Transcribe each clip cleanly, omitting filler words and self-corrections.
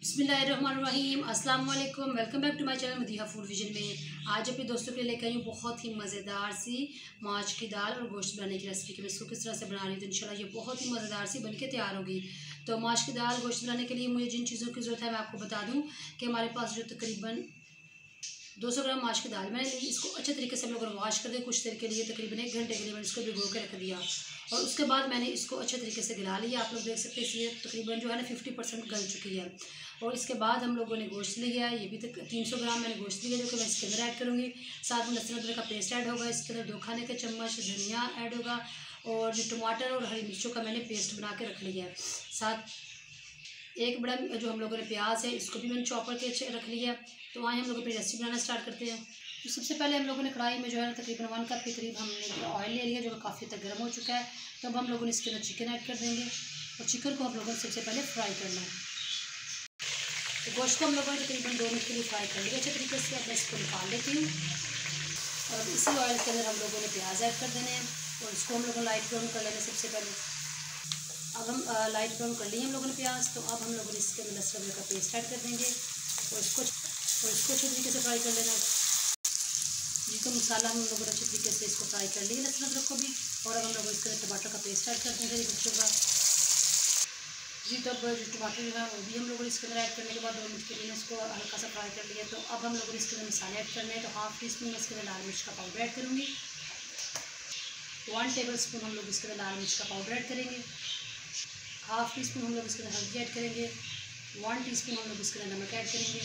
बिस्मिल्लाहिर्रहमानिर्रहीम, अस्सलाम वालेकुम। Welcome back to my channel Madiha Food Vision में। आज अपने दोस्तों के लिए लेकर आई हूँ बहुत ही मज़ेदार सी माश की दाल और गोश्त बनाने की रेसिपी कि मैं इसको किस तरह से बना रही हूँ। तो इंशाल्लाह ये बहुत ही मज़ेदार सी बनके तैयार होगी। तो माश की दाल गोश्त बनाने के लिए मुझे जिन चीज़ों की ज़रूरत है मैं आपको बता दूँ कि हमारे पास जो तकरीबन 200 ग्राम माश की दाल मैंने ली। इसको अच्छे तरीके से हम लोगों ने वॉश कर दिया। कुछ देर के लिए तकरीबन 1 घंटे के लिए मैंने इसको भिगो के रख दिया और उसके बाद मैंने इसको अच्छे तरीके से गला लिया। आप लोग देख सकते हैं इसलिए तकरीबन जो है ना 50% गल चुकी है। और इसके बाद हम लोगों ने गोश्त लिया है। ये भी तक 300 ग्राम मैंने गोश्त लिया जो कि मैं इसके अंदर ऐड करूँगी। साथ में लहसुन अदरक का पेस्ट ऐड होगा। इसके अंदर 2 खाने के चम्मच धनिया ऐड होगा और जो टमाटर और हरी मिर्चों का मैंने पेस्ट बना के रख लिया है। साथ एक बड़ा जो हम लोगों ने प्याज है इसको भी मैंने चॉपर के अच्छे रख लिया है। तो आए हम लोग अपनी रेसिपी बनाना स्टार्ट करते हैं। तो सबसे पहले हम लोगों ने कढ़ाई में जो है ना तकरीबन 1 कप के करीब हमने ऑयल ले लिया जो काफ़ी तक गर्म हो चुका है। तो अब हम लोगों ने इसके अंदर चिकन ऐड कर देंगे और चिकन को हम लोगों ने सबसे पहले फ्राई करना है। तो गोश्त को हम लोगों ने तकरीबन 2 मिनट के लिए फ्राई कर लिया अच्छे तरीके से। अब मैं इसको निकाल लेती हूँ और अब इसी ऑयल के अंदर हम लोगों ने प्याज ऐड कर देने हैं और इसको हम लोगों ने लाइट ब्राउन कर लेना सबसे पहले। अब हम लाइट ब्राउन कर लिए हम लोगों ने प्याज। तो अब हम लोगों ने इसके अंदर लहसुन अदरक का पेस्ट ऐड कर देंगे और इसको अच्छे तरीके से फ्राई कर लेना। जी तो मसाला हम लोगों ने अच्छे तरीके से इसको फ्राई कर लिया लहसुन अदरक को भी। और अब हम लोग इसके अंदर टमाटर का पेस्ट ऐड कर देंगे मिर्चों का। जी तो अब जो टमाटर जो है वो भी हम लोगों ने इसके अंदर ऐड करने के बाद 2 मिनट के लिए इसको हल्का सा फ्राई कर लिया। तो अब हम लोगों ने इसके अंदर मसाले ऐड करने हैं। तो हाफ़ टी स्पून इसके अंदर लाल मिर्च का पाउडर ऐड करूँगी। 1 टेबल स्पून हम लोग इसके अंदर लाल मिर्च का पाउडर ऐड करेंगे। हाफ़ टी स्पून हम लोग इसके अंदर हल्दी ऐड करेंगे। 1 टीस्पून हम लोग इसके अंदर नमक ऐड करेंगे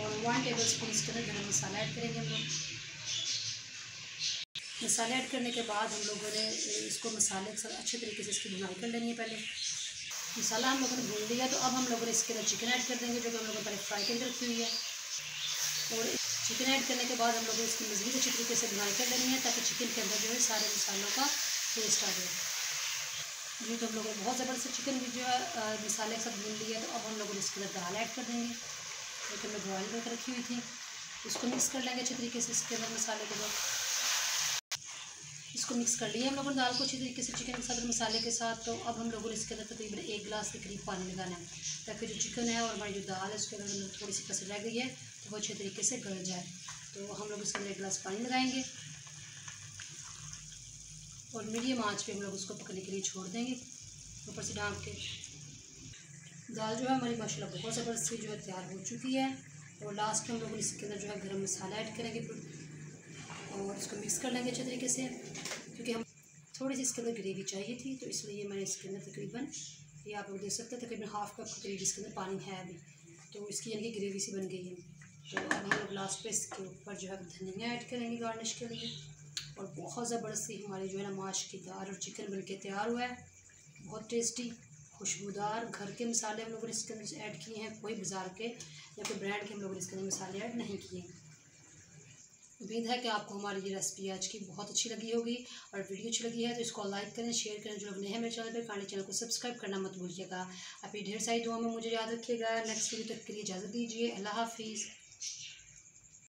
और 1 टेबल स्पून इसके अंदर गरम मसाला ऐड करेंगे हम लोग। मसाले ऐड करने के बाद हम लोगों ने इसको मसाले के साथ अच्छे तरीके से इसकी भुनाई कर लेनी है। पहले मसाला हम लोगों ने भून लिया तो अब हम लोगों ने इसके अंदर चिकन ऐड कर देंगे जो कि हम लोगों ने पहले फ्राई करके रखी हुई है। और चिकन ऐड करने के बाद हम लोगों ने इसकी मज़ीद अच्छी तरीके से भुनाई कर लेनी है ताकि चिकन के अंदर जो है सारे मसालों का टेस्ट आ जाए। जी तो हम लोगों ने बहुत ज़बरदस्त चिकन भी जो है मसाले के साथ भून लिया। तो अब हम लोगों ने इसके अंदर दाल ऐड कर देंगे जो कि मैं बॉयल करके रखी हुई थी। इसको मिक्स कर लेंगे अच्छे तरीके से इसके अंदर मसाले के साथ। इसको मिक्स कर लिया हम लोगों ने दाल को अच्छी तरीके से चिकन के साथ मसाले के साथ। तो अब हम लोगों ने इसके अंदर तकरीबन 1 गिलास के करीब पानी लगाना है ताकि जो चिकन है और हमारी जो दाल है उसके अंदर थोड़ी सी कसर रह गई है तो वो अच्छे तरीके से गल जाए। तो हम लोग इसके अंदर 1 गिलास पानी लगाएंगे और मीडियम आंच पे हम लोग उसको पकने के लिए छोड़ देंगे ऊपर से ढाँप के। दाल जो है हमारी माशाल्लाह बहुत ज़बरदस्त जो है तैयार हो चुकी है। और लास्ट में हम लोग इसके अंदर जो है गरम मसाला ऐड करेंगे और इसको मिक्स कर लेंगे अच्छे तरीके से क्योंकि हम थोड़ी सी इसके अंदर ग्रेवी चाहिए थी। तो इसलिए मैंने इसके अंदर तकरीबन ये आप लोग देख सकते हैं तकरीबन हाफ़ कप के करीब इसके अंदर पानी है अभी। तो इसकी यानी कि ग्रेवी सी बन गई है। तो अब हम लोग लास्ट पे इसके ऊपर जो है धनिया ऐड करेंगे गार्निश के लिए। और बहुत ज़बरदस्त हमारी जो है ना माश की दाल और चिकन बन के तैयार हुआ है। बहुत टेस्टी खुशबूदार घर के मसाले हम लोगों ने इसके अंदर ऐड किए हैं। कोई बाज़ार के या कोई ब्रांड के हम लोगों ने इसके अंदर मसाले ऐड नहीं किए। उम्मीद है कि आपको हमारी ये रेसिपी आज की बहुत अच्छी लगी होगी। और वीडियो अच्छी लगी है तो इसको लाइक करें शेयर करें। जो लोग नए हैं मेरे चैनल पर चैनल को सब्सक्राइब करना मत भूलिएगा। अपनी ढेर सारी दुआ में मुझे याद रखिएगा। नेक्स्ट वीडियो तक के लिए इजाज़त दीजिए। अल्लाह हाफिज़।